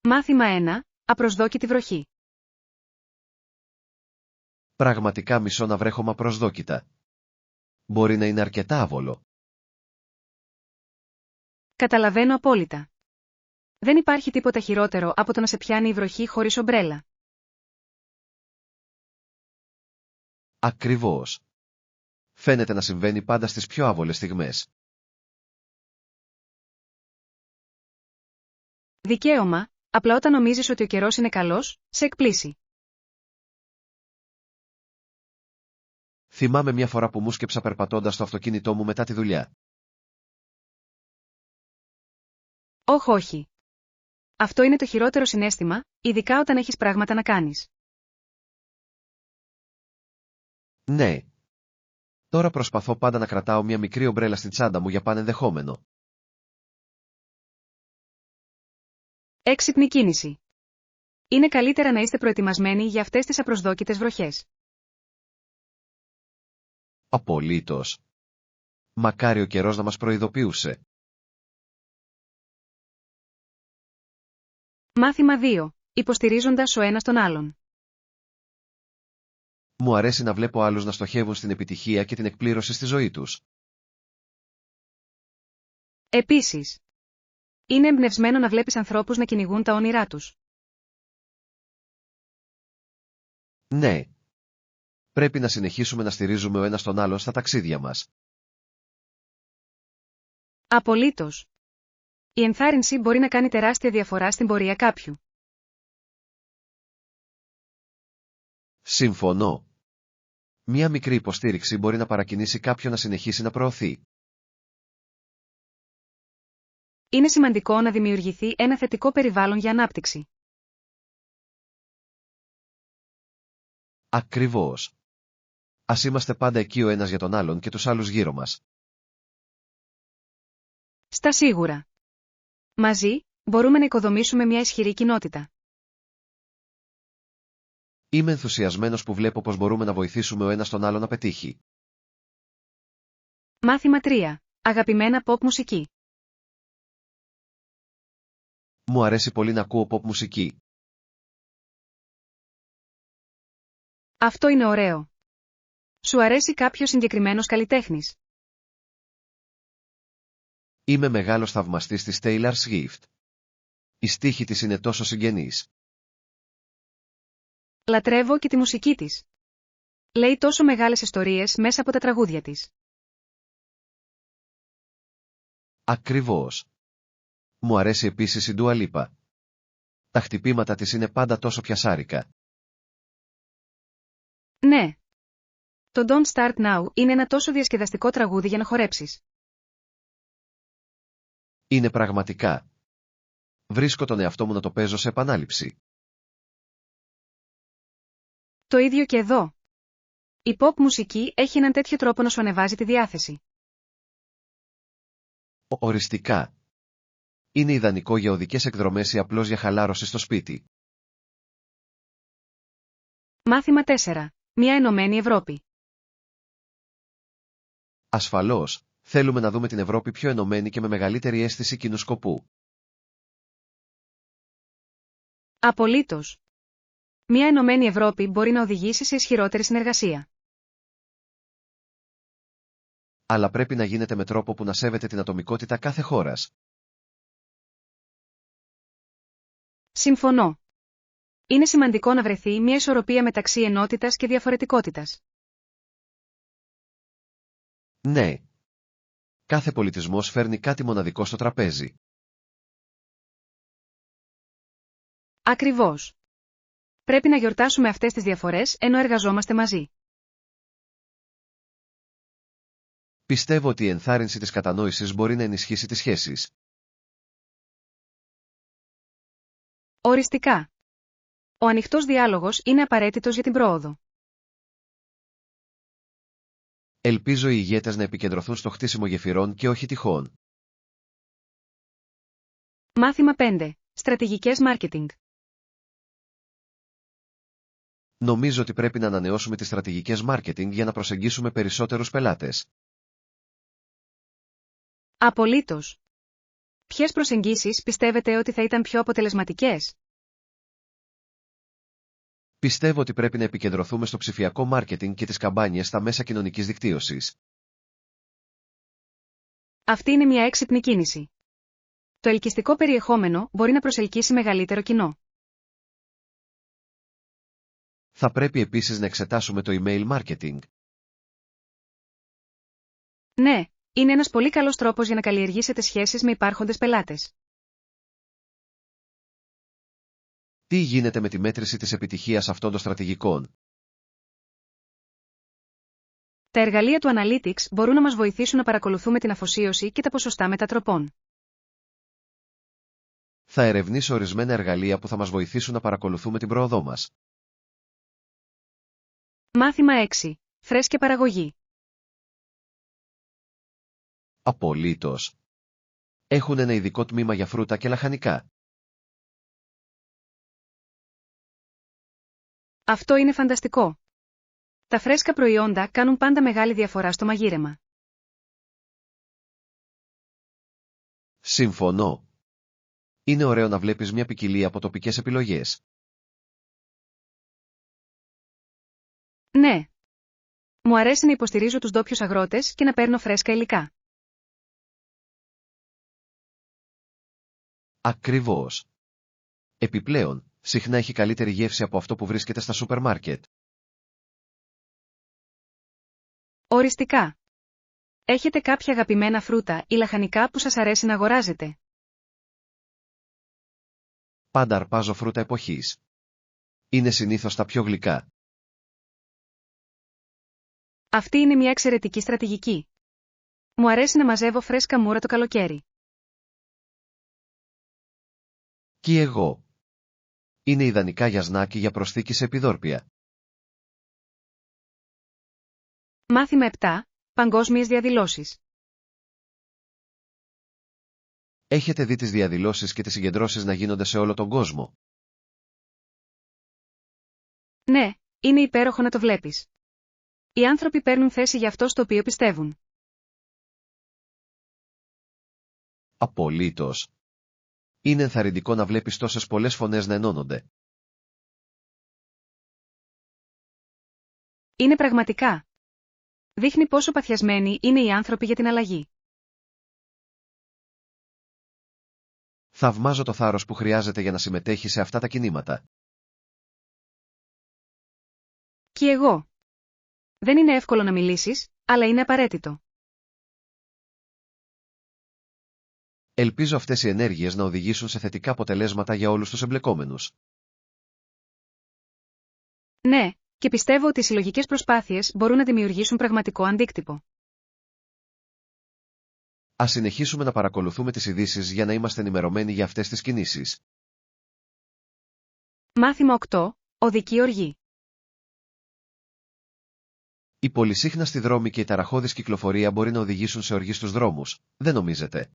Μάθημα 1. Απροσδόκητη βροχή. Πραγματικά μισώ να βρέχομαι απροσδόκητα. Μπορεί να είναι αρκετά άβολο. Καταλαβαίνω απόλυτα. Δεν υπάρχει τίποτα χειρότερο από το να σε πιάνει η βροχή χωρίς ομπρέλα. Ακριβώς. Φαίνεται να συμβαίνει πάντα στις πιο άβολες στιγμές. Δικαίωμα, απλά όταν νομίζεις ότι ο καιρός είναι καλός, σε εκπλήσει. Θυμάμαι μια φορά που μου σκέψα περπατώντας στο αυτοκίνητό μου μετά τη δουλειά. Όχι. Αυτό είναι το χειρότερο συναίσθημα, ειδικά όταν έχεις πράγματα να κάνεις. Ναι. Τώρα προσπαθώ πάντα να κρατάω μια μικρή ομπρέλα στην τσάντα μου για πανενδεχόμενο. Έξυπνη κίνηση. Είναι καλύτερα να είστε προετοιμασμένοι για αυτές τις απροσδόκητες βροχές. Απολύτως. Μακάρι ο καιρός να μας προειδοποιούσε. Μάθημα 2. Υποστηρίζοντας ο ένας τον άλλον. Μου αρέσει να βλέπω άλλους να στοχεύουν στην επιτυχία και την εκπλήρωση στη ζωή τους. Επίσης, είναι εμπνευσμένο να βλέπεις ανθρώπους να κυνηγούν τα όνειρά τους. Ναι. Πρέπει να συνεχίσουμε να στηρίζουμε ο ένας τον άλλον στα ταξίδια μας. Απολύτως. Η ενθάρρυνση μπορεί να κάνει τεράστια διαφορά στην πορεία κάποιου. Συμφωνώ. Μία μικρή υποστήριξη μπορεί να παρακινήσει κάποιον να συνεχίσει να προωθεί. Είναι σημαντικό να δημιουργηθεί ένα θετικό περιβάλλον για ανάπτυξη. Ακριβώς. Ας είμαστε πάντα εκεί ο ένας για τον άλλον και τους άλλους γύρω μας. Στα σίγουρα. Μαζί, μπορούμε να οικοδομήσουμε μια ισχυρή κοινότητα. Είμαι ενθουσιασμένος που βλέπω πως μπορούμε να βοηθήσουμε ο ένας τον άλλον να πετύχει. Μάθημα 3. Αγαπημένα pop μουσική. Μου αρέσει πολύ να ακούω pop μουσική. Αυτό είναι ωραίο. Σου αρέσει κάποιος συγκεκριμένος καλλιτέχνης? Είμαι μεγάλος θαυμαστής της Taylor Swift. Η στίχη της είναι τόσο συγγενής. Λατρεύω και τη μουσική της. Λέει τόσο μεγάλες ιστορίες μέσα από τα τραγούδια της. Ακριβώς. Μου αρέσει επίσης η Dua Lipa. Τα χτυπήματα της είναι πάντα τόσο πιασάρικα. Ναι. Το Don't Start Now είναι ένα τόσο διασκεδαστικό τραγούδι για να χορέψεις. Είναι πραγματικά. Βρίσκω τον εαυτό μου να το παίζω σε επανάληψη. Το ίδιο και εδώ. Η pop μουσική έχει έναν τέτοιο τρόπο να σου ανεβάζει τη διάθεση. Οριστικά. Είναι ιδανικό για οδικές εκδρομές ή απλώς για χαλάρωση στο σπίτι. Μάθημα 4. Μια ενωμένη Ευρώπη. Ασφαλώς, θέλουμε να δούμε την Ευρώπη πιο ενωμένη και με μεγαλύτερη αίσθηση κοινού σκοπού. Απολύτως. Μια ενωμένη Ευρώπη μπορεί να οδηγήσει σε ισχυρότερη συνεργασία. Αλλά πρέπει να γίνεται με τρόπο που να σέβεται την ατομικότητα κάθε χώρας. Συμφωνώ. Είναι σημαντικό να βρεθεί μια ισορροπία μεταξύ ενότητας και διαφορετικότητας. Ναι. Κάθε πολιτισμός φέρνει κάτι μοναδικό στο τραπέζι. Ακριβώς. Πρέπει να γιορτάσουμε αυτές τις διαφορές ενώ εργαζόμαστε μαζί. Πιστεύω ότι η ενθάρρυνση της κατανόησης μπορεί να ενισχύσει τις σχέσεις. Οριστικά. Ο ανοιχτός διάλογος είναι απαραίτητος για την πρόοδο. Ελπίζω οι ηγέτες να επικεντρωθούν στο χτίσιμο γεφυρών και όχι τυχών. Μάθημα 5. Στρατηγικές μάρκετινγκ. Νομίζω ότι πρέπει να ανανεώσουμε τις στρατηγικές μάρκετινγκ για να προσεγγίσουμε περισσότερους πελάτες. Απολύτως. Ποιες προσεγγίσεις πιστεύετε ότι θα ήταν πιο αποτελεσματικές? Πιστεύω ότι πρέπει να επικεντρωθούμε στο ψηφιακό μάρκετινγκ και τις καμπάνιες στα μέσα κοινωνικής δικτύωσης. Αυτή είναι μια έξυπνη κίνηση. Το ελκυστικό περιεχόμενο μπορεί να προσελκύσει μεγαλύτερο κοινό. Θα πρέπει επίσης να εξετάσουμε το email marketing. Ναι, είναι ένας πολύ καλός τρόπος για να καλλιεργήσετε σχέσεις με υπάρχοντες πελάτες. Τι γίνεται με τη μέτρηση της επιτυχίας αυτών των στρατηγικών? Τα εργαλεία του Analytics μπορούν να μας βοηθήσουν να παρακολουθούμε την αφοσίωση και τα ποσοστά μετατροπών. Θα ερευνήσω ορισμένα εργαλεία που θα μας βοηθήσουν να παρακολουθούμε την πρόοδό μας. Μάθημα 6. Φρέσκια παραγωγή. Απολύτως. Έχουν ένα ειδικό τμήμα για φρούτα και λαχανικά. Αυτό είναι φανταστικό. Τα φρέσκα προϊόντα κάνουν πάντα μεγάλη διαφορά στο μαγείρεμα. Συμφωνώ. Είναι ωραίο να βλέπεις μια ποικιλία από τοπικές επιλογές. Ναι. Μου αρέσει να υποστηρίζω τους ντόπιους αγρότες και να παίρνω φρέσκα υλικά. Ακριβώς. Επιπλέον, συχνά έχει καλύτερη γεύση από αυτό που βρίσκεται στα σούπερ μάρκετ. Οριστικά. Έχετε κάποια αγαπημένα φρούτα ή λαχανικά που σας αρέσει να αγοράζετε? Πάντα αρπάζω φρούτα εποχής. Είναι συνήθως τα πιο γλυκά. Αυτή είναι μια εξαιρετική στρατηγική. Μου αρέσει να μαζεύω φρέσκα μούρα το καλοκαίρι. Και εγώ. Είναι ιδανικά για σνακ ή για προσθήκη σε επιδόρπια. Μάθημα 7. Παγκόσμιες διαδηλώσεις. Έχετε δει τις διαδηλώσεις και τις συγκεντρώσεις να γίνονται σε όλο τον κόσμο? Ναι, είναι υπέροχο να το βλέπεις. Οι άνθρωποι παίρνουν θέση για αυτό στο οποίο πιστεύουν. Απολύτως. Είναι ενθαρρυντικό να βλέπεις τόσες πολλές φωνές να ενώνονται. Είναι πραγματικά. Δείχνει πόσο παθιασμένοι είναι οι άνθρωποι για την αλλαγή. Θαυμάζω το θάρρος που χρειάζεται για να συμμετέχει σε αυτά τα κινήματα. Και εγώ. Δεν είναι εύκολο να μιλήσεις, αλλά είναι απαραίτητο. Ελπίζω αυτές οι ενέργειες να οδηγήσουν σε θετικά αποτελέσματα για όλους τους εμπλεκόμενους. Ναι, και πιστεύω ότι οι συλλογικές προσπάθειες μπορούν να δημιουργήσουν πραγματικό αντίκτυπο. Ας συνεχίσουμε να παρακολουθούμε τις ειδήσεις για να είμαστε ενημερωμένοι για αυτές τις κινήσεις. Μάθημα 8. Οδική οργή. Η πολυσύχναστη δρόμη και η ταραχώδης κυκλοφορία μπορεί να οδηγήσουν σε οργή στους δρόμους, δεν νομίζετε?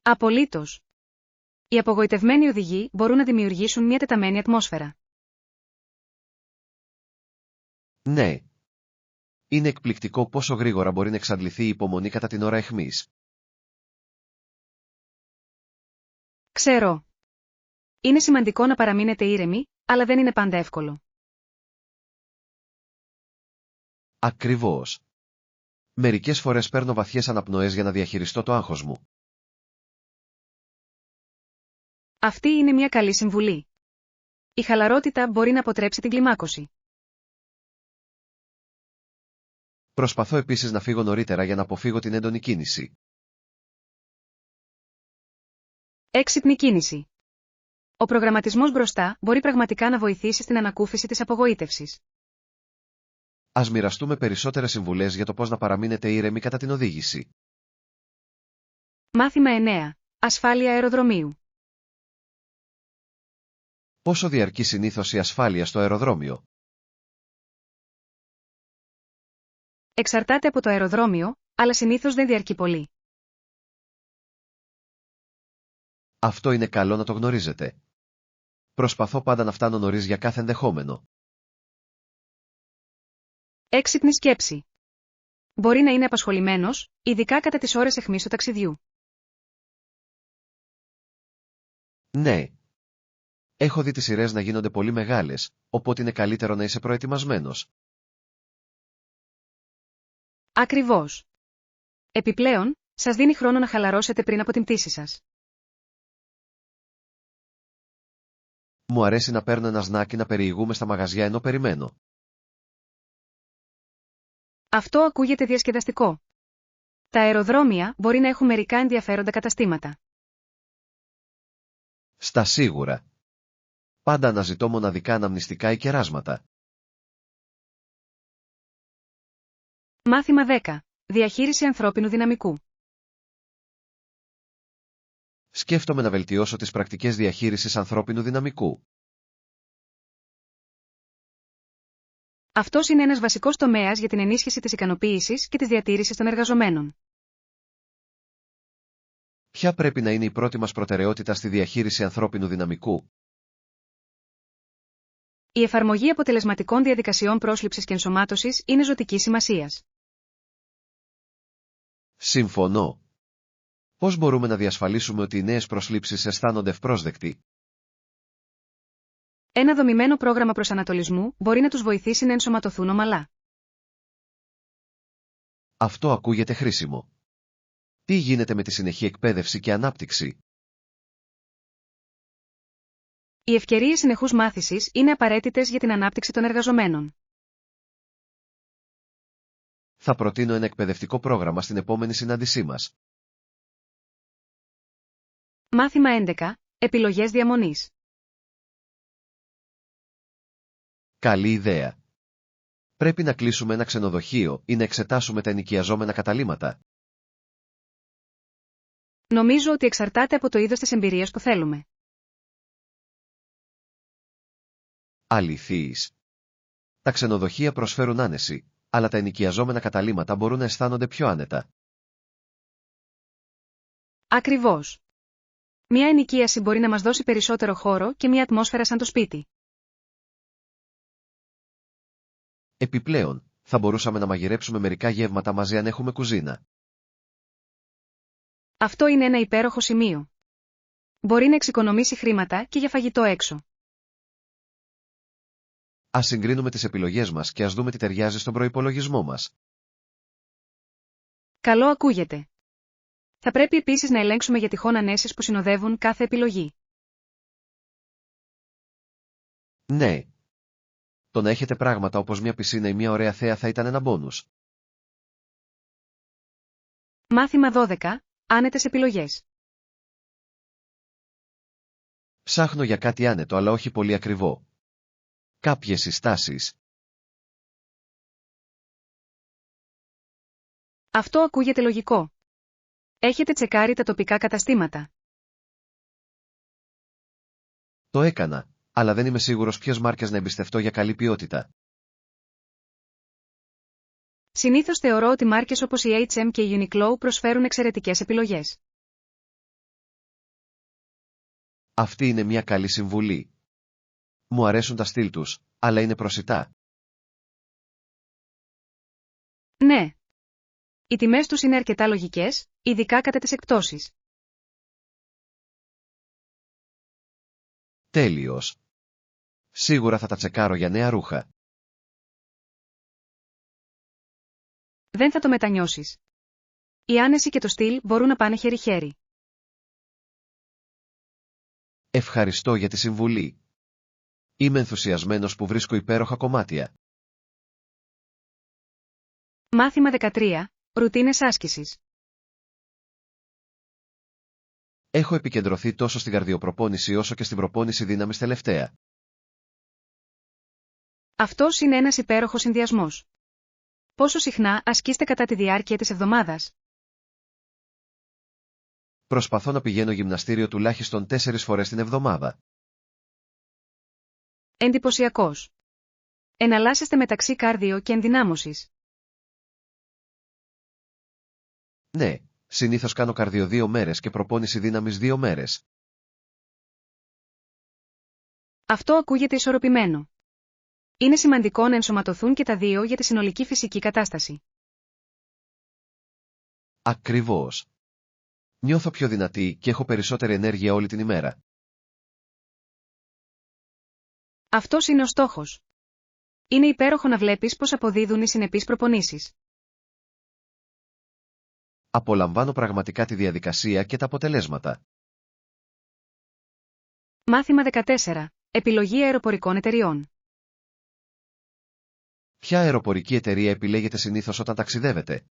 Απολύτως. Οι απογοητευμένοι οδηγοί μπορούν να δημιουργήσουν μια τεταμένη ατμόσφαιρα. Ναι. Είναι εκπληκτικό πόσο γρήγορα μπορεί να εξαντληθεί η υπομονή κατά την ώρα αιχμής. Ξέρω. Είναι σημαντικό να παραμείνετε ήρεμοι, αλλά δεν είναι πάντα εύκολο. Ακριβώς. Μερικές φορές παίρνω βαθιές αναπνοές για να διαχειριστώ το άγχος μου. Αυτή είναι μια καλή συμβουλή. Η χαλαρότητα μπορεί να αποτρέψει την κλιμάκωση. Προσπαθώ επίσης να φύγω νωρίτερα για να αποφύγω την έντονη κίνηση. Έξυπνη κίνηση. Ο προγραμματισμός μπροστά μπορεί πραγματικά να βοηθήσει στην ανακούφιση της απογοήτευσης. Ας μοιραστούμε περισσότερες συμβουλές για το πώς να παραμείνετε ήρεμοι κατά την οδήγηση. Μάθημα 9. Ασφάλεια αεροδρομίου. Πόσο διαρκεί συνήθως η ασφάλεια στο αεροδρόμιο? Εξαρτάται από το αεροδρόμιο, αλλά συνήθως δεν διαρκεί πολύ. Αυτό είναι καλό να το γνωρίζετε. Προσπαθώ πάντα να φτάνω νωρίς για κάθε ενδεχόμενο. Έξυπνη σκέψη. Μπορεί να είναι απασχολημένος, ειδικά κατά τις ώρες αιχμής του ταξιδιού. Ναι. Έχω δει τις σειρές να γίνονται πολύ μεγάλες, οπότε είναι καλύτερο να είσαι προετοιμασμένος. Ακριβώς. Επιπλέον, σας δίνει χρόνο να χαλαρώσετε πριν από την πτήση σας. Μου αρέσει να παίρνω ένα σνάκι να περιηγούμε στα μαγαζιά ενώ περιμένω. Αυτό ακούγεται διασκεδαστικό. Τα αεροδρόμια μπορεί να έχουν μερικά ενδιαφέροντα καταστήματα. Στα σίγουρα. Πάντα αναζητώ μοναδικά αναμνηστικά ή κεράσματα. Μάθημα 10. Διαχείριση ανθρώπινου δυναμικού. Σκέφτομαι να βελτιώσω τις πρακτικές διαχείρισης ανθρώπινου δυναμικού. Αυτός είναι ένας βασικός τομέας για την ενίσχυση της ικανοποίησης και της διατήρησης των εργαζομένων. Ποια πρέπει να είναι η πρώτη μας προτεραιότητα στη διαχείριση ανθρώπινου δυναμικού? Η εφαρμογή αποτελεσματικών διαδικασιών πρόσληψης και ενσωμάτωσης είναι ζωτικής σημασίας. Συμφωνώ. Πώς μπορούμε να διασφαλίσουμε ότι οι νέες προσλήψεις αισθάνονται ευπρόσδεκτοι? Ένα δομημένο πρόγραμμα προσανατολισμού μπορεί να τους βοηθήσει να ενσωματωθούν ομαλά. Αυτό ακούγεται χρήσιμο. Τι γίνεται με τη συνεχή εκπαίδευση και ανάπτυξη? Οι ευκαιρίες συνεχούς μάθησης είναι απαραίτητες για την ανάπτυξη των εργαζομένων. Θα προτείνω ένα εκπαιδευτικό πρόγραμμα στην επόμενη συνάντησή μας. Μάθημα 11. Επιλογές διαμονής. Καλή ιδέα. Πρέπει να κλείσουμε ένα ξενοδοχείο ή να εξετάσουμε τα ενοικιαζόμενα καταλύματα. Νομίζω ότι εξαρτάται από το είδος της εμπειρίας που θέλουμε. Αληθείς. Τα ξενοδοχεία προσφέρουν άνεση, αλλά τα ενοικιαζόμενα καταλύματα μπορούν να αισθάνονται πιο άνετα. Ακριβώς. Μια ενοικίαση μπορεί να μας δώσει περισσότερο χώρο και μια ατμόσφαιρα σαν το σπίτι. Επιπλέον, θα μπορούσαμε να μαγειρέψουμε μερικά γεύματα μαζί αν έχουμε κουζίνα. Αυτό είναι ένα υπέροχο σημείο. Μπορεί να εξοικονομήσει χρήματα και για φαγητό έξω. Ας συγκρίνουμε τις επιλογές μας και ας δούμε τι ταιριάζει στον προϋπολογισμό μας. Καλό ακούγεται. Θα πρέπει επίσης να ελέγξουμε για τυχόν ανέσεις που συνοδεύουν κάθε επιλογή. Ναι. Το να έχετε πράγματα όπως μια πισίνα ή μια ωραία θέα θα ήταν ένα μπόνους. Μάθημα 12. Άνετες επιλογές. Ψάχνω για κάτι άνετο αλλά όχι πολύ ακριβό. Κάποιες συστάσεις. Αυτό ακούγεται λογικό. Έχετε τσεκάρει τα τοπικά καταστήματα? Το έκανα, αλλά δεν είμαι σίγουρος ποιες μάρκες να εμπιστευτώ για καλή ποιότητα. Συνήθως θεωρώ ότι μάρκες όπως η H&M και η Uniqlo προσφέρουν εξαιρετικές επιλογές. Αυτή είναι μια καλή συμβουλή. Μου αρέσουν τα στυλ τους, αλλά είναι προσιτά. Ναι. Οι τιμές τους είναι αρκετά λογικές, ειδικά κατά τις εκπτώσεις. Τέλειος. Σίγουρα θα τα τσεκάρω για νέα ρούχα. Δεν θα το μετανιώσεις. Η άνεση και το στυλ μπορούν να πάνε χέρι-χέρι. Ευχαριστώ για τη συμβουλή. Είμαι ενθουσιασμένος που βρίσκω υπέροχα κομμάτια. Μάθημα 13. Ρουτίνες άσκησης. Έχω επικεντρωθεί τόσο στην καρδιοπροπόνηση όσο και στην προπόνηση δύναμης τελευταία. Αυτός είναι ένας υπέροχος συνδυασμός. Πόσο συχνά ασκείστε κατά τη διάρκεια της εβδομάδας? Προσπαθώ να πηγαίνω γυμναστήριο τουλάχιστον 4 φορές την εβδομάδα. Εντυπωσιακός. Εναλλάσσεστε μεταξύ κάρδιο και ενδυνάμωσης. Ναι, συνήθως κάνω καρδιο 2 μέρες και προπόνηση δύναμης 2 μέρες. Αυτό ακούγεται ισορροπημένο. Είναι σημαντικό να ενσωματωθούν και τα δύο για τη συνολική φυσική κατάσταση. Ακριβώς. Νιώθω πιο δυνατή και έχω περισσότερη ενέργεια όλη την ημέρα. Αυτός είναι ο στόχος. Είναι υπέροχο να βλέπεις πώς αποδίδουν οι συνεπείς προπονήσεις. Απολαμβάνω πραγματικά τη διαδικασία και τα αποτελέσματα. Μάθημα 14. Επιλογή αεροπορικών εταιριών. Ποια αεροπορική εταιρεία επιλέγετε συνήθως όταν ταξιδεύετε?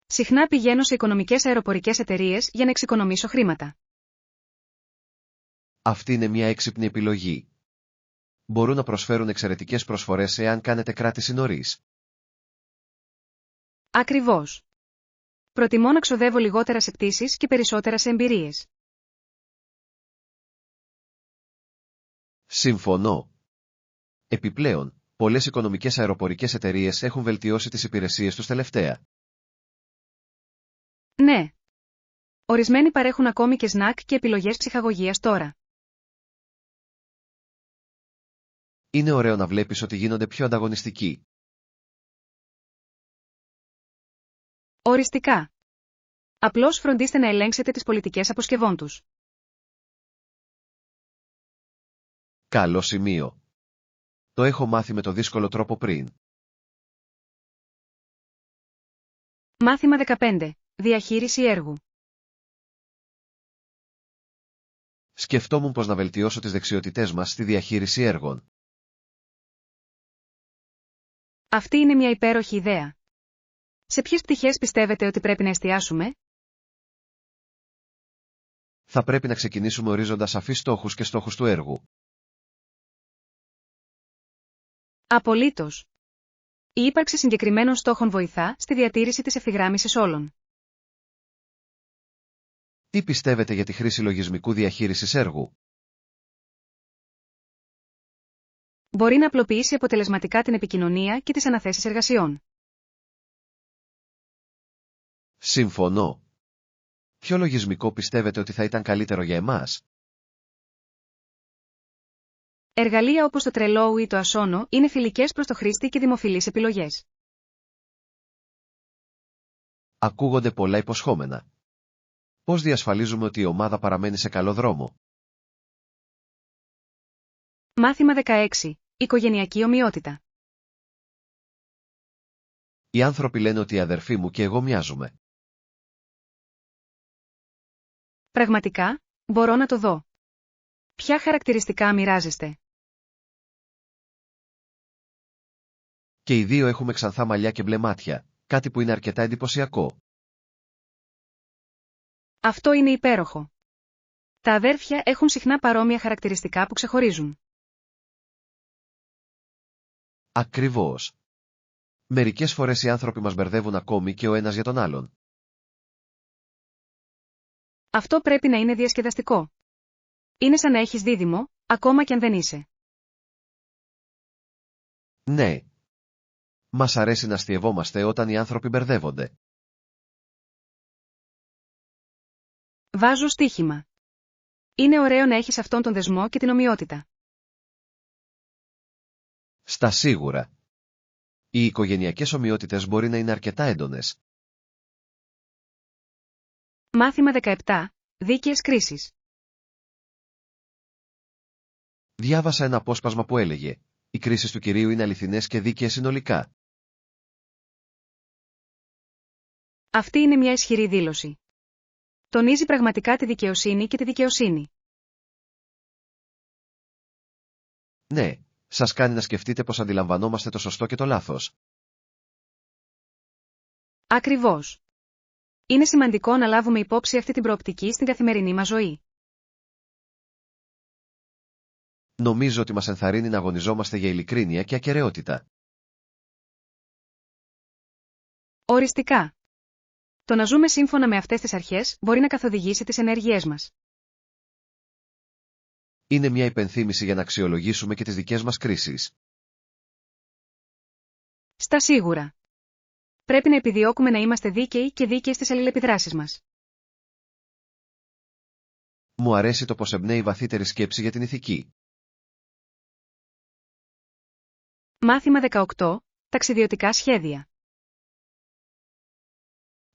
Συχνά πηγαίνω σε οικονομικές αεροπορικές εταιρείες για να εξοικονομήσω χρήματα. Αυτή είναι μια έξυπνη επιλογή. Μπορούν να προσφέρουν εξαιρετικές προσφορές εάν κάνετε κράτηση νωρίς. Ακριβώς. Προτιμώ να ξοδεύω λιγότερα σε πτήσεις και περισσότερα σε εμπειρίες. Συμφωνώ. Επιπλέον, πολλές οικονομικές αεροπορικές εταιρείες έχουν βελτιώσει τις υπηρεσίες τους τελευταία. Ναι. Ορισμένοι παρέχουν ακόμη και σνακ και επιλογές ψυχαγωγίας τώρα. Είναι ωραίο να βλέπεις ότι γίνονται πιο ανταγωνιστικοί. Οριστικά. Απλώς φροντίστε να ελέγξετε τις πολιτικές αποσκευών τους. Καλό σημείο. Το έχω μάθει με το δύσκολο τρόπο πριν. Μάθημα 15. Διαχείριση έργου. Σκεφτόμουν πώς να βελτιώσω τις δεξιότητές μας στη διαχείριση έργων. Αυτή είναι μια υπέροχη ιδέα. Σε ποιες πτυχές πιστεύετε ότι πρέπει να εστιάσουμε? Θα πρέπει να ξεκινήσουμε ορίζοντας σαφείς στόχους και στόχους του έργου. Απολύτως. Η ύπαρξη συγκεκριμένων στόχων βοηθά στη διατήρηση της ευθυγράμμισης όλων. Τι πιστεύετε για τη χρήση λογισμικού διαχείρισης έργου? Μπορεί να απλοποιήσει αποτελεσματικά την επικοινωνία και τις αναθέσεις εργασιών. Συμφωνώ. Ποιο λογισμικό πιστεύετε ότι θα ήταν καλύτερο για εμάς? Εργαλεία όπως το Trello ή το Asana είναι φιλικές προς το χρήστη και δημοφιλείς επιλογές. Ακούγονται πολλά υποσχόμενα. Πώς διασφαλίζουμε ότι η ομάδα παραμένει σε καλό δρόμο? Μάθημα 16. Οικογενειακή ομοιότητα. Οι άνθρωποι λένε ότι οι αδερφοί μου και εγώ μοιάζουμε. Πραγματικά, μπορώ να το δω. Ποια χαρακτηριστικά μοιράζεστε? Και οι δύο έχουμε ξανθά μαλλιά και μπλε μάτια, κάτι που είναι αρκετά εντυπωσιακό. Αυτό είναι υπέροχο. Τα αδέρφια έχουν συχνά παρόμοια χαρακτηριστικά που ξεχωρίζουν. Ακριβώς. Μερικές φορές οι άνθρωποι μας μπερδεύουν ακόμη και ο ένας για τον άλλον. Αυτό πρέπει να είναι διασκεδαστικό. Είναι σαν να έχεις δίδυμο, ακόμα κι αν δεν είσαι. Ναι. Μας αρέσει να αστειευόμαστε όταν οι άνθρωποι μπερδεύονται. Βάζω στοίχημα. Είναι ωραίο να έχεις αυτόν τον δεσμό και την ομοιότητα. Στα σίγουρα. Οι οικογενειακές ομοιότητες μπορεί να είναι αρκετά έντονες. Μάθημα 17. Δίκαιες κρίσεις. Διάβασα ένα απόσπασμα που έλεγε «Οι κρίσεις του Κυρίου είναι αληθινές και δίκαιες συνολικά». Αυτή είναι μια ισχυρή δήλωση. Τονίζει πραγματικά τη δικαιοσύνη και τη δικαιοσύνη. Ναι, σας κάνει να σκεφτείτε πως αντιλαμβανόμαστε το σωστό και το λάθος. Ακριβώς. Είναι σημαντικό να λάβουμε υπόψη αυτή την προοπτική στην καθημερινή μας ζωή. Νομίζω ότι μας ενθαρρύνει να αγωνιζόμαστε για ειλικρίνεια και ακεραιότητα. Οριστικά. Το να ζούμε σύμφωνα με αυτές τις αρχές μπορεί να καθοδηγήσει τις ενέργειές μας. Είναι μια υπενθύμηση για να αξιολογήσουμε και τις δικές μας κρίσεις. Στα σίγουρα. Πρέπει να επιδιώκουμε να είμαστε δίκαιοι και δίκαιοι στις αλληλεπιδράσεις μας. Μου αρέσει το πως εμπνέει βαθύτερη σκέψη για την ηθική. Μάθημα 18. Ταξιδιωτικά σχέδια.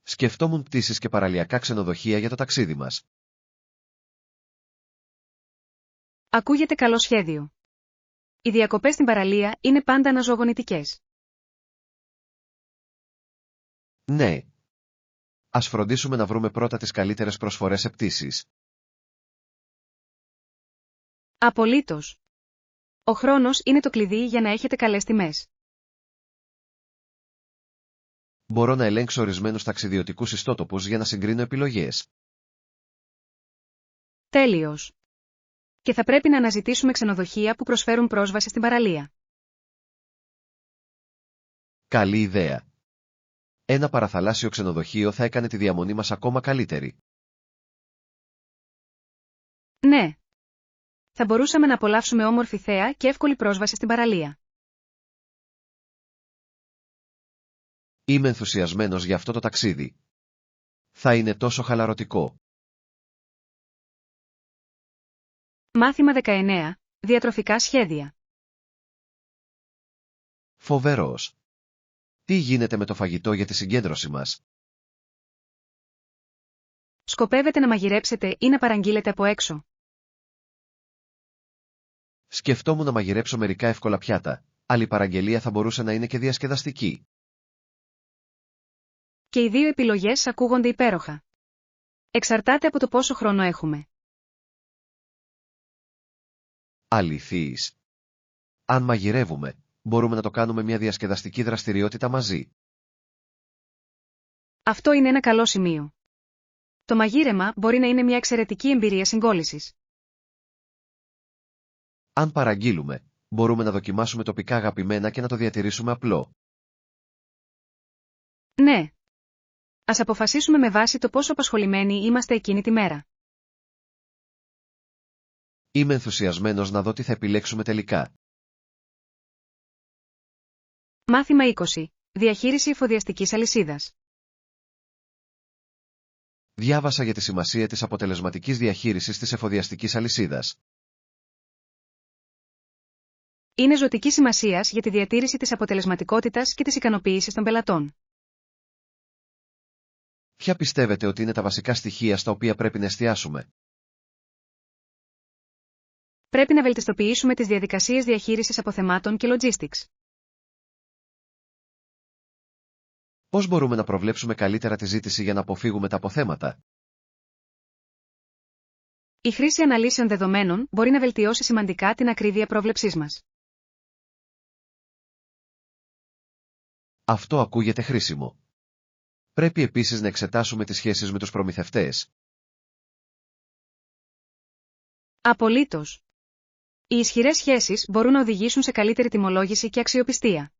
Σκεφτόμουν πτήσεις και παραλιακά ξενοδοχεία για το ταξίδι μας. Ακούγεται καλό σχέδιο. Οι διακοπές στην παραλία είναι πάντα αναζωογονητικές. Ναι. Ας φροντίσουμε να βρούμε πρώτα τις καλύτερες προσφορές σε πτήσεις. Απολύτως. Ο χρόνος είναι το κλειδί για να έχετε καλές τιμές. Μπορώ να ελέγξω ορισμένους ταξιδιωτικούς ιστότοπους για να συγκρίνω επιλογές. Τέλειος. Και θα πρέπει να αναζητήσουμε ξενοδοχεία που προσφέρουν πρόσβαση στην παραλία. Καλή ιδέα. Ένα παραθαλάσσιο ξενοδοχείο θα έκανε τη διαμονή μας ακόμα καλύτερη. Ναι. Θα μπορούσαμε να απολαύσουμε όμορφη θέα και εύκολη πρόσβαση στην παραλία. Είμαι ενθουσιασμένος για αυτό το ταξίδι. Θα είναι τόσο χαλαρωτικό. Μάθημα 19. Διατροφικά σχέδια. Φοβερός. Τι γίνεται με το φαγητό για τη συγκέντρωση μας? Σκοπεύετε να μαγειρέψετε ή να παραγγείλετε από έξω? Σκεφτόμουν να μαγειρέψω μερικά εύκολα πιάτα, αλλά η παραγγελία θα μπορούσε να είναι και διασκεδαστική. Και οι δύο επιλογές ακούγονται υπέροχα. Εξαρτάται από το πόσο χρόνο έχουμε. Αληθείς. Αν μαγειρεύουμε, μπορούμε να το κάνουμε μια διασκεδαστική δραστηριότητα μαζί. Αυτό είναι ένα καλό σημείο. Το μαγείρεμα μπορεί να είναι μια εξαιρετική εμπειρία συγκόλλησης. Αν παραγγείλουμε, μπορούμε να δοκιμάσουμε τοπικά αγαπημένα και να το διατηρήσουμε απλό. Ναι. Ας αποφασίσουμε με βάση το πόσο απασχολημένοι είμαστε εκείνη τη μέρα. Είμαι ενθουσιασμένος να δω τι θα επιλέξουμε τελικά. Μάθημα 20. Διαχείριση εφοδιαστικής αλυσίδας. Διάβασα για τη σημασία της αποτελεσματικής διαχείρισης της εφοδιαστικής αλυσίδας. Είναι ζωτική σημασίας για τη διατήρηση της αποτελεσματικότητας και της ικανοποίησης των πελατών. Ποια πιστεύετε ότι είναι τα βασικά στοιχεία στα οποία πρέπει να εστιάσουμε? Πρέπει να βελτιστοποιήσουμε τις διαδικασίες διαχείρισης αποθεμάτων και logistics. Πώς μπορούμε να προβλέψουμε καλύτερα τη ζήτηση για να αποφύγουμε τα αποθέματα? Η χρήση αναλύσεων δεδομένων μπορεί να βελτιώσει σημαντικά την ακρίβεια πρόβλεψής μας. Αυτό ακούγεται χρήσιμο. Πρέπει επίσης να εξετάσουμε τις σχέσεις με τους προμηθευτές. Απολύτως. Οι ισχυρές σχέσεις μπορούν να οδηγήσουν σε καλύτερη τιμολόγηση και αξιοπιστία.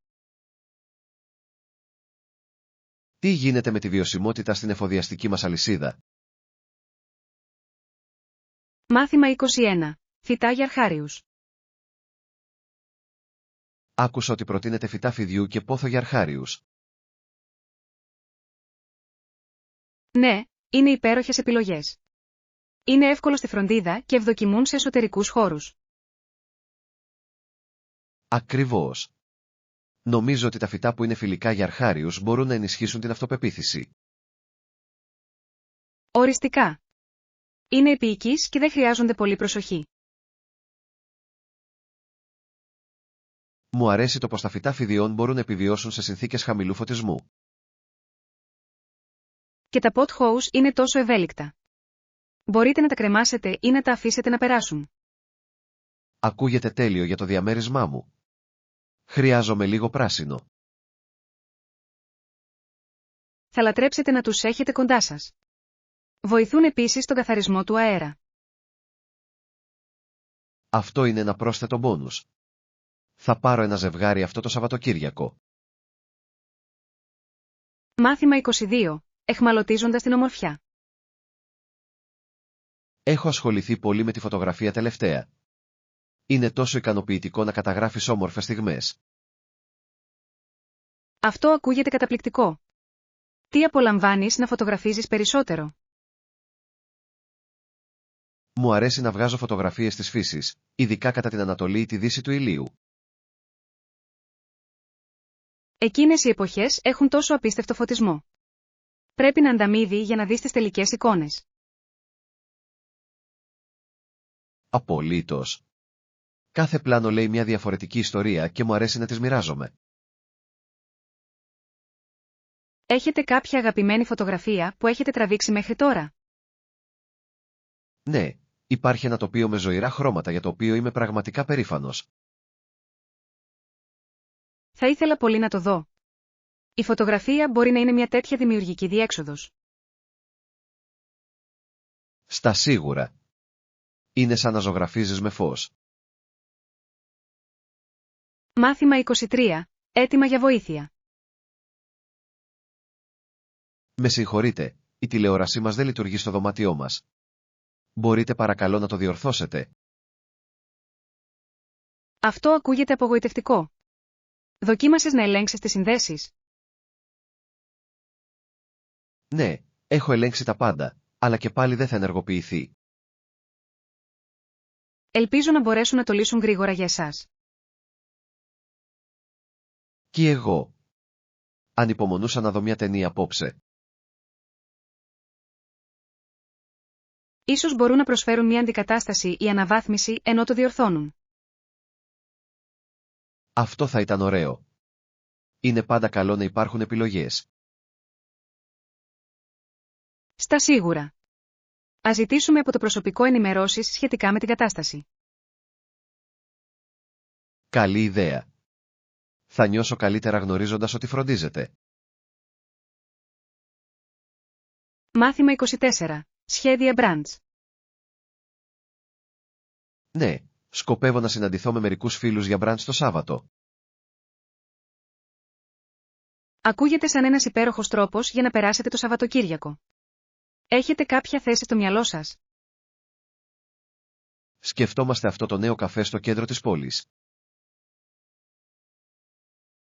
Τι γίνεται με τη βιωσιμότητα στην εφοδιαστική μας αλυσίδα? Μάθημα 21. Φυτά για αρχάριους. Άκουσα ότι προτείνεται φυτά φιδιού και πόθο για αρχάριους. Ναι, είναι υπέροχες επιλογές. Είναι εύκολο στη φροντίδα και ευδοκιμούν σε εσωτερικούς χώρους. Ακριβώς. Νομίζω ότι τα φυτά που είναι φιλικά για αρχάριους μπορούν να ενισχύσουν την αυτοπεποίθηση. Οριστικά. Είναι επίοικείς και δεν χρειάζονται πολύ προσοχή. Μου αρέσει το πως τα φυτά φιδιών μπορούν να επιβιώσουν σε συνθήκες χαμηλού φωτισμού. Και τα pot house είναι τόσο ευέλικτα. Μπορείτε να τα κρεμάσετε ή να τα αφήσετε να περάσουν. Ακούγεται τέλειο για το διαμέρισμά μου. Χρειάζομαι λίγο πράσινο. Θα λατρέψετε να τους έχετε κοντά σας. Βοηθούν επίσης στον καθαρισμό του αέρα. Αυτό είναι ένα πρόσθετο μπόνους. Θα πάρω ένα ζευγάρι αυτό το Σαββατοκύριακο. Μάθημα 22. Εχμαλωτίζοντας την ομορφιά. Έχω ασχοληθεί πολύ με τη φωτογραφία τελευταία. Είναι τόσο ικανοποιητικό να καταγράφεις όμορφες στιγμές. Αυτό ακούγεται καταπληκτικό. Τι απολαμβάνεις να φωτογραφίζεις περισσότερο? Μου αρέσει να βγάζω φωτογραφίες της φύσης, ειδικά κατά την Ανατολή ή τη Δύση του ηλίου. Εκείνες οι εποχές έχουν τόσο απίστευτο φωτισμό. Πρέπει να ανταμείβει για να δεις τις τελικές εικόνες. Απολύτως. Κάθε πλάνο λέει μια διαφορετική ιστορία και μου αρέσει να τις μοιράζομαι. Έχετε κάποια αγαπημένη φωτογραφία που έχετε τραβήξει μέχρι τώρα? Ναι, υπάρχει ένα τοπίο με ζωηρά χρώματα για το οποίο είμαι πραγματικά περήφανος. Θα ήθελα πολύ να το δω. Η φωτογραφία μπορεί να είναι μια τέτοια δημιουργική διέξοδος. Στα σίγουρα. Είναι σαν να ζωγραφίζεις με φως. Μάθημα 23. Έτοιμα για βοήθεια. Με συγχωρείτε, η τηλεόρασή μας δεν λειτουργεί στο δωμάτιό μας. Μπορείτε παρακαλώ να το διορθώσετε? Αυτό ακούγεται απογοητευτικό. Δοκίμασες να ελέγξεις τις συνδέσεις? Ναι, έχω ελέγξει τα πάντα, αλλά και πάλι δεν θα ενεργοποιηθεί. Ελπίζω να μπορέσουν να το λύσουν γρήγορα για εσάς. Και εγώ. Ανυπομονούσα να δω μια ταινία απόψε. Ίσως μπορούν να προσφέρουν μια αντικατάσταση ή αναβάθμιση ενώ το διορθώνουν. Αυτό θα ήταν ωραίο. Είναι πάντα καλό να υπάρχουν επιλογές. Στα σίγουρα. Ας ζητήσουμε από το προσωπικό ενημερώσεις σχετικά με την κατάσταση. Καλή ιδέα. Θα νιώσω καλύτερα γνωρίζοντας ότι φροντίζετε. Μάθημα 24. Σχέδια Branch. Ναι, σκοπεύω να συναντηθώ με μερικούς φίλους για μπραντς το Σάββατο. Ακούγεται σαν ένας υπέροχος τρόπος για να περάσετε το Σαββατοκύριακο. Έχετε κάποια θέση στο μυαλό σας? Σκεφτόμαστε αυτό το νέο καφέ στο κέντρο της πόλης.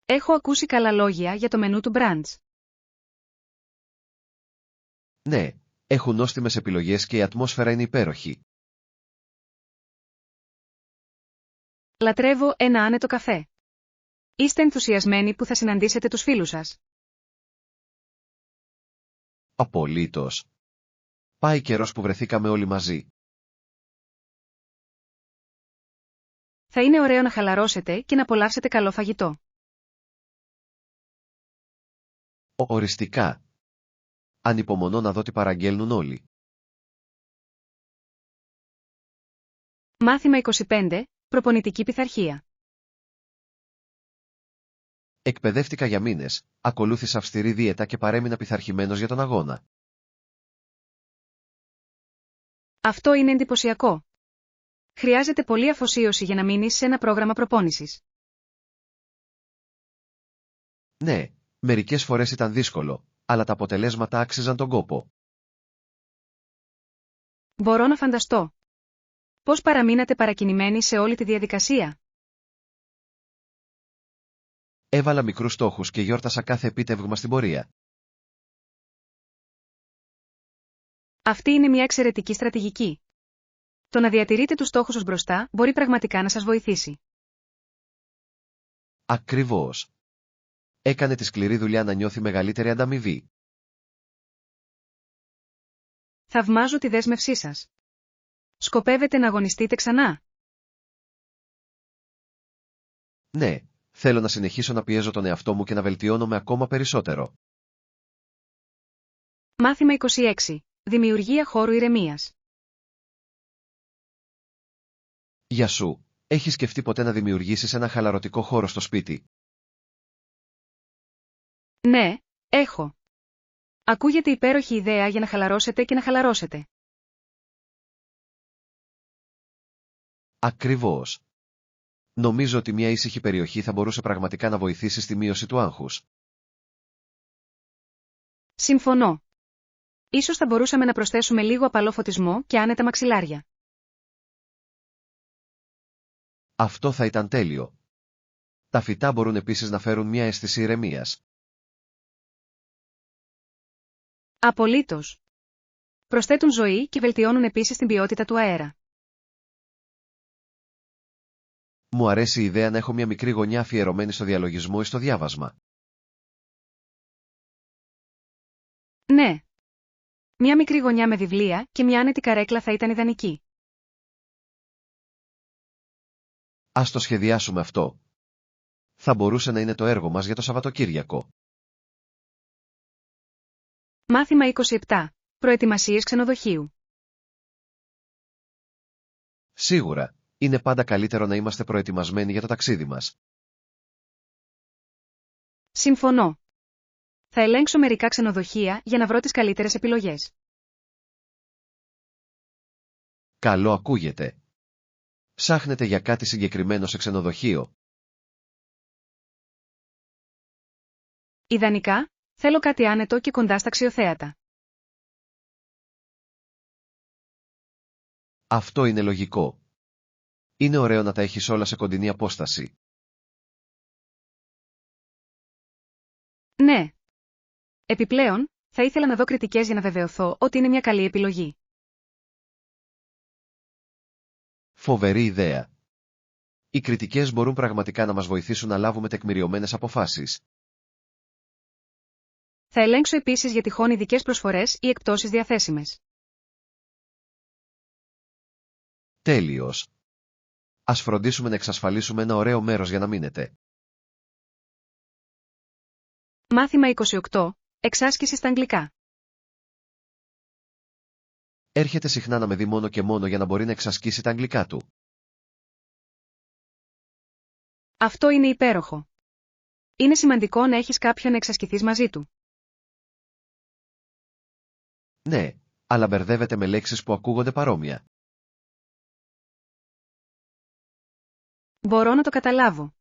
Έχω ακούσει καλά λόγια για το μενού του Branch. Ναι, έχουν νόστιμες επιλογές και η ατμόσφαιρα είναι υπέροχη. Λατρεύω ένα άνετο καφέ. Είστε ενθουσιασμένοι που θα συναντήσετε τους φίλους σας? Απολύτως. Πάει καιρός που βρεθήκαμε όλοι μαζί. Θα είναι ωραίο να χαλαρώσετε και να απολαύσετε καλό φαγητό. Οριστικά. Ανυπομονώ να δω τι παραγγέλνουν όλοι. Μάθημα 25. Προπονητική πειθαρχία. Εκπαιδεύτηκα για μήνες, ακολούθησα αυστηρή δίαιτα και παρέμεινα πειθαρχημένος για τον αγώνα. Αυτό είναι εντυπωσιακό. Χρειάζεται πολλή αφοσίωση για να μείνεις σε ένα πρόγραμμα προπόνησης. Ναι, μερικές φορές ήταν δύσκολο, αλλά τα αποτελέσματα άξιζαν τον κόπο. Μπορώ να φανταστώ. Πώς παραμείνατε παρακινημένοι σε όλη τη διαδικασία? Έβαλα μικρούς στόχους και γιόρτασα κάθε επίτευγμα στην πορεία. Αυτή είναι μια εξαιρετική στρατηγική. Το να διατηρείτε τους στόχους σας μπροστά μπορεί πραγματικά να σας βοηθήσει. Ακριβώς. Έκανε τη σκληρή δουλειά να νιώθει μεγαλύτερη ανταμοιβή. Θαυμάζω τη δέσμευσή σας. Σκοπεύετε να αγωνιστείτε ξανά? Ναι, θέλω να συνεχίσω να πιέζω τον εαυτό μου και να βελτιώνομαι ακόμα περισσότερο. Μάθημα 26. Δημιουργία χώρου ηρεμίας. Γεια σου, έχεις σκεφτεί ποτέ να δημιουργήσεις ένα χαλαρωτικό χώρο στο σπίτι? Ναι, έχω. Ακούγεται υπέροχη ιδέα για να χαλαρώσετε και να χαλαρώσετε. Ακριβώς. Νομίζω ότι μια ήσυχη περιοχή θα μπορούσε πραγματικά να βοηθήσει στη μείωση του άγχους. Συμφωνώ. Ίσως θα μπορούσαμε να προσθέσουμε λίγο απαλό φωτισμό και άνετα μαξιλάρια. Αυτό θα ήταν τέλειο. Τα φυτά μπορούν επίσης να φέρουν μια αίσθηση ηρεμίας. Απολύτως. Προσθέτουν ζωή και βελτιώνουν επίσης την ποιότητα του αέρα. Μου αρέσει η ιδέα να έχω μια μικρή γωνιά αφιερωμένη στο διαλογισμό ή στο διάβασμα. Ναι. Μια μικρή γωνιά με βιβλία και μια άνετη καρέκλα θα ήταν ιδανική. Ας το σχεδιάσουμε αυτό. Θα μπορούσε να είναι το έργο μας για το Σαββατοκύριακο. Μάθημα 27. Προετοιμασίες ξενοδοχείου. Σίγουρα, είναι πάντα καλύτερο να είμαστε προετοιμασμένοι για το ταξίδι μας. Συμφωνώ. Θα ελέγξω μερικά ξενοδοχεία για να βρω τις καλύτερες επιλογές. Καλό ακούγεται. Ψάχνετε για κάτι συγκεκριμένο σε ξενοδοχείο? Ιδανικά, θέλω κάτι άνετο και κοντά στα αξιοθέατα. Αυτό είναι λογικό. Είναι ωραίο να τα έχεις όλα σε κοντινή απόσταση. Ναι. Επιπλέον, θα ήθελα να δω κριτικές για να βεβαιωθώ ότι είναι μια καλή επιλογή. Φοβερή ιδέα. Οι κριτικές μπορούν πραγματικά να μας βοηθήσουν να λάβουμε τεκμηριωμένες αποφάσεις. Θα ελέγξω επίσης για τυχόν ειδικές προσφορές ή εκπτώσεις διαθέσιμες. Τέλειος. Ας φροντίσουμε να εξασφαλίσουμε ένα ωραίο μέρος για να μείνετε. Μάθημα 28. Εξάσκηση στα αγγλικά. Έρχεται συχνά να με δει μόνο και μόνο για να μπορεί να εξασκήσει τα αγγλικά του. Αυτό είναι υπέροχο. Είναι σημαντικό να έχεις κάποιον να εξασκηθείς μαζί του. Ναι, αλλά μπερδεύεται με λέξεις που ακούγονται παρόμοια. Μπορώ να το καταλάβω.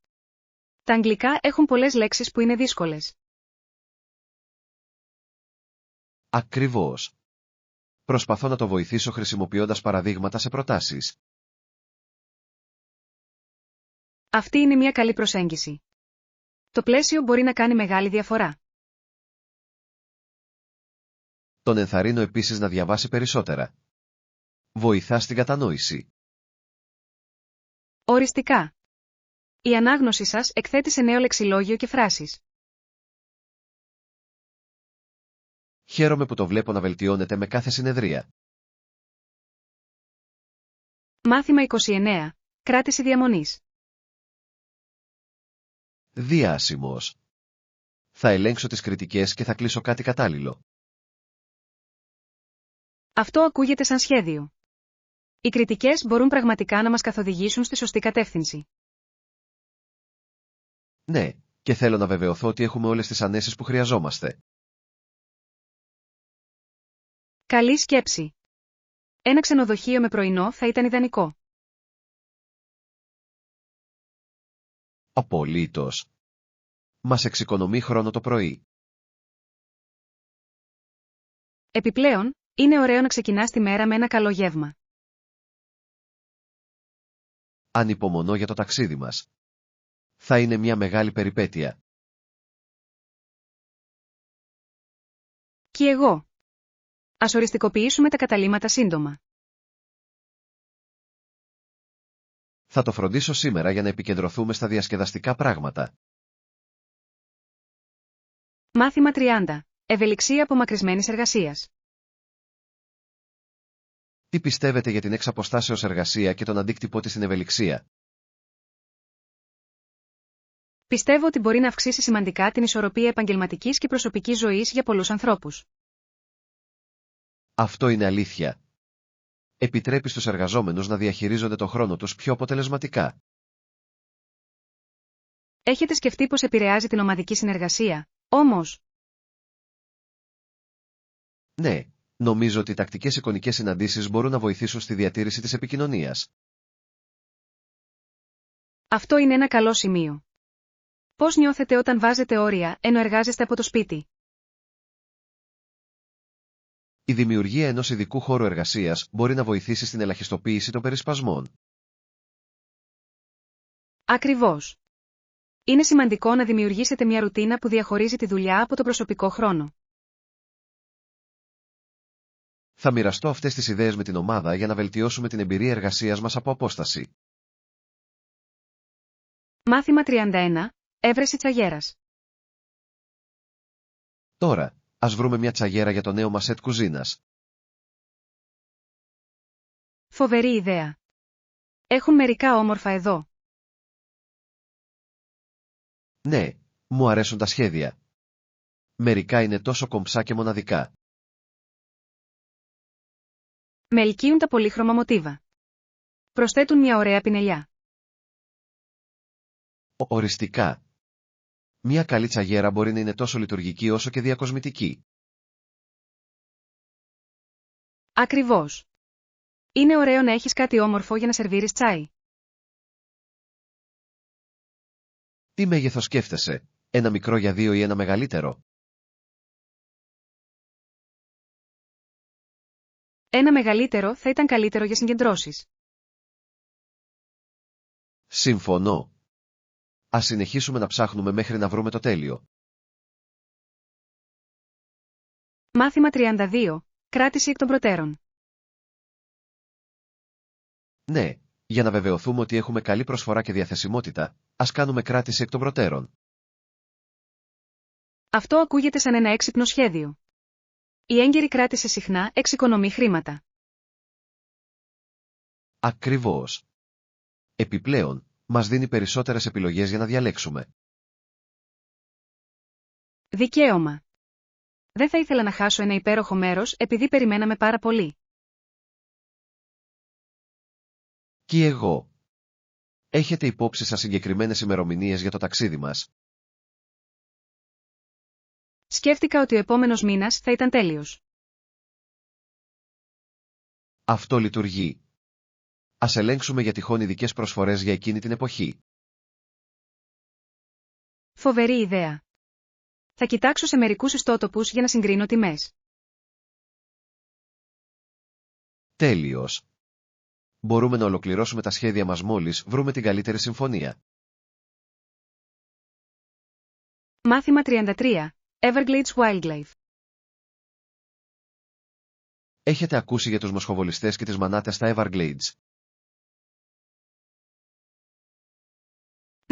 Τα αγγλικά έχουν πολλές λέξεις που είναι δύσκολες. Ακριβώς. Προσπαθώ να το βοηθήσω χρησιμοποιώντας παραδείγματα σε προτάσεις. Αυτή είναι μια καλή προσέγγιση. Το πλαίσιο μπορεί να κάνει μεγάλη διαφορά. Τον ενθαρρύνω επίσης να διαβάσει περισσότερα. Βοηθά στην κατανόηση. Οριστικά. Η ανάγνωση σας εκθέτει σε νέο λεξιλόγιο και φράσεις. Χαίρομαι που το βλέπω να βελτιώνεται με κάθε συνεδρία. Μάθημα 29. Κράτηση διαμονής. Διάσημος. Θα ελέγξω τις κριτικές και θα κλείσω κάτι κατάλληλο. Αυτό ακούγεται σαν σχέδιο. Οι κριτικές μπορούν πραγματικά να μας καθοδηγήσουν στη σωστή κατεύθυνση. Ναι, και θέλω να βεβαιωθώ ότι έχουμε όλες τις ανέσεις που χρειαζόμαστε. Καλή σκέψη. Ένα ξενοδοχείο με πρωινό θα ήταν ιδανικό. Απολύτως. Μας εξοικονομεί χρόνο το πρωί. Επιπλέον, είναι ωραίο να ξεκινάς τη μέρα με ένα καλό γεύμα. Ανυπομονώ για το ταξίδι μας. Θα είναι μια μεγάλη περιπέτεια. Κι εγώ. Ας οριστικοποιήσουμε τα καταλύματα σύντομα. Θα το φροντίσω σήμερα για να επικεντρωθούμε στα διασκεδαστικά πράγματα. Μάθημα 30. Ευελιξία απομακρυσμένης εργασίας. Τι πιστεύετε για την εξαποστάσεως εργασία και τον αντίκτυπό της στην ευελιξία? Πιστεύω ότι μπορεί να αυξήσει σημαντικά την ισορροπία επαγγελματικής και προσωπικής ζωής για πολλούς ανθρώπους. Αυτό είναι αλήθεια. Επιτρέπει στους εργαζόμενους να διαχειρίζονται το χρόνο τους πιο αποτελεσματικά. Έχετε σκεφτεί πώς επηρεάζει την ομαδική συνεργασία, όμως? Ναι, νομίζω ότι οι τακτικές εικονικές συναντήσεις μπορούν να βοηθήσουν στη διατήρηση της επικοινωνίας. Αυτό είναι ένα καλό σημείο. Πώς νιώθετε όταν βάζετε όρια ενώ εργάζεστε από το σπίτι? Η δημιουργία ενός ειδικού χώρου εργασίας μπορεί να βοηθήσει στην ελαχιστοποίηση των περισπασμών. Ακριβώς. Είναι σημαντικό να δημιουργήσετε μια ρουτίνα που διαχωρίζει τη δουλειά από το προσωπικό χρόνο. Θα μοιραστώ αυτές τις ιδέες με την ομάδα για να βελτιώσουμε την εμπειρία εργασίας μας από απόσταση. Μάθημα 31. Έβρεση τσαγέρας. Τώρα, ας βρούμε μια τσαγέρα για το νέο μας σετ κουζίνας. Φοβερή ιδέα. Έχουν μερικά όμορφα εδώ. Ναι, μου αρέσουν τα σχέδια. Μερικά είναι τόσο κομψά και μοναδικά. Με ελκύουν τα πολύχρωμα μοτίβα. Προσθέτουν μια ωραία πινελιά. Οριστικά. Μια καλή τσαγέρα μπορεί να είναι τόσο λειτουργική όσο και διακοσμητική. Ακριβώς. Είναι ωραίο να έχεις κάτι όμορφο για να σερβίρεις τσάι. Τι μέγεθος σκέφτεσαι, ένα μικρό για δύο ή ένα μεγαλύτερο? Ένα μεγαλύτερο θα ήταν καλύτερο για συγκεντρώσεις. Συμφωνώ. Ας συνεχίσουμε να ψάχνουμε μέχρι να βρούμε το τέλειο. Μάθημα 32. Κράτηση εκ των προτέρων. Ναι, για να βεβαιωθούμε ότι έχουμε καλή προσφορά και διαθεσιμότητα, ας κάνουμε κράτηση εκ των προτέρων. Αυτό ακούγεται σαν ένα έξυπνο σχέδιο. Η έγκαιρη κράτηση συχνά εξοικονομεί χρήματα. Ακριβώς. Επιπλέον, μας δίνει περισσότερες επιλογές για να διαλέξουμε. Δικαίωμα. Δεν θα ήθελα να χάσω ένα υπέροχο μέρος επειδή περιμέναμε πάρα πολύ. Και εγώ. Έχετε υπόψη σας συγκεκριμένες ημερομηνίες για το ταξίδι μας? Σκέφτηκα ότι ο επόμενος μήνας θα ήταν τέλειος. Αυτό λειτουργεί. Ας ελέγξουμε για τυχόν ειδικές προσφορές για εκείνη την εποχή. Φοβερή ιδέα. Θα κοιτάξω σε μερικούς ιστότοπους για να συγκρίνω τιμές. Τέλειος. Μπορούμε να ολοκληρώσουμε τα σχέδια μας μόλις βρούμε την καλύτερη συμφωνία. Μάθημα 33. Everglades Wildlife. Έχετε ακούσει για τους μοσχοβολιστές και τις μανάτες στα Everglades?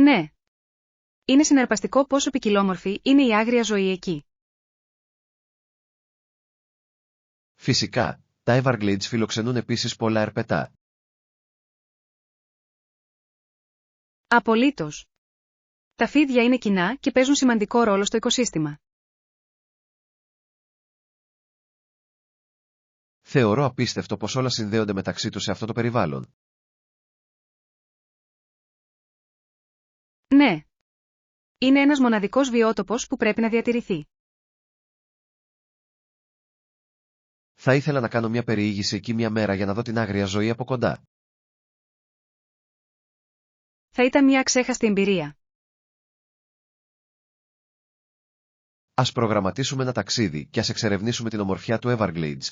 Ναι. Είναι συναρπαστικό πόσο ποικιλόμορφη είναι η άγρια ζωή εκεί. Φυσικά, τα Everglades φιλοξενούν επίσης πολλά ερπετά. Απολύτως. Τα φίδια είναι κοινά και παίζουν σημαντικό ρόλο στο οικοσύστημα. Θεωρώ απίστευτο πως όλα συνδέονται μεταξύ τους σε αυτό το περιβάλλον. Ναι. Είναι ένας μοναδικός βιότοπος που πρέπει να διατηρηθεί. Θα ήθελα να κάνω μια περιήγηση εκεί μια μέρα για να δω την άγρια ζωή από κοντά. Θα ήταν μια αξέχαστη εμπειρία. Ας προγραμματίσουμε ένα ταξίδι και ας εξερευνήσουμε την ομορφιά του Everglades.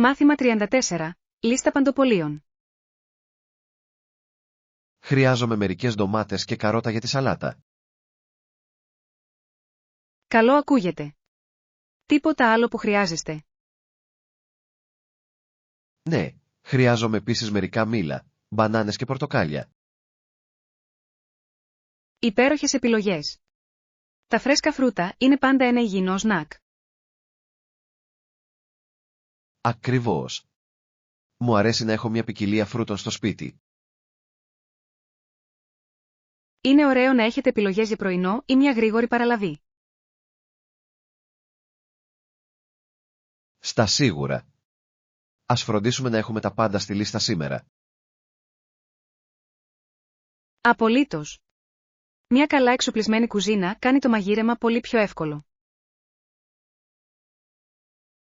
Μάθημα 34. Λίστα παντοπολίων. Χρειάζομαι μερικές ντομάτες και καρότα για τη σαλάτα. Καλό ακούγεται. Τίποτα άλλο που χρειάζεστε. Ναι, χρειάζομαι επίσης μερικά μήλα, μπανάνες και πορτοκάλια. Υπέροχες επιλογές. Τα φρέσκα φρούτα είναι πάντα ένα υγιεινό σνακ. Ακριβώς. Μου αρέσει να έχω μια ποικιλία φρούτων στο σπίτι. Είναι ωραίο να έχετε επιλογές για πρωινό ή μια γρήγορη παραλαβή. Στα σίγουρα. Ας φροντίσουμε να έχουμε τα πάντα στη λίστα σήμερα. Απολύτως. Μια καλά εξοπλισμένη κουζίνα κάνει το μαγείρεμα πολύ πιο εύκολο.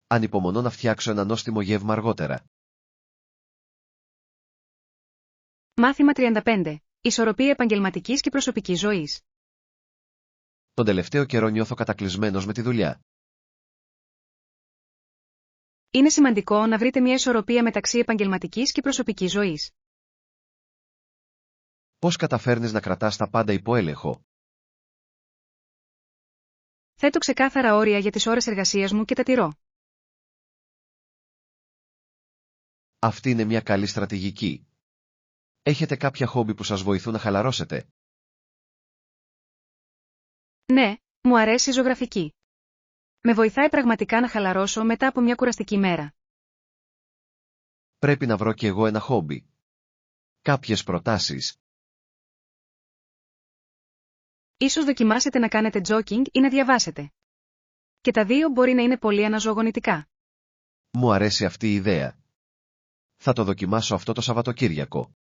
Ανυπομονώ να φτιάξω ένα νόστιμο γεύμα αργότερα. Μάθημα 35. Ισορροπία επαγγελματικής και προσωπικής ζωής. Τον τελευταίο καιρό νιώθω κατακλυσμένος με τη δουλειά. Είναι σημαντικό να βρείτε μια ισορροπία μεταξύ επαγγελματικής και προσωπικής ζωής. Πώς καταφέρνεις να κρατάς τα πάντα υπό έλεγχο? Θέτω ξεκάθαρα όρια για τις ώρες εργασίας μου και τα τηρώ. Αυτή είναι μια καλή στρατηγική. Έχετε κάποια χόμπι που σας βοηθούν να χαλαρώσετε? Ναι, μου αρέσει η ζωγραφική. Με βοηθάει πραγματικά να χαλαρώσω μετά από μια κουραστική μέρα. Πρέπει να βρω κι εγώ ένα χόμπι. Κάποιες προτάσεις. Ίσως δοκιμάσετε να κάνετε jogging ή να διαβάσετε. Και τα δύο μπορεί να είναι πολύ αναζωογονητικά. Μου αρέσει αυτή η ιδέα. Θα το δοκιμάσω αυτό το Σαββατοκύριακο.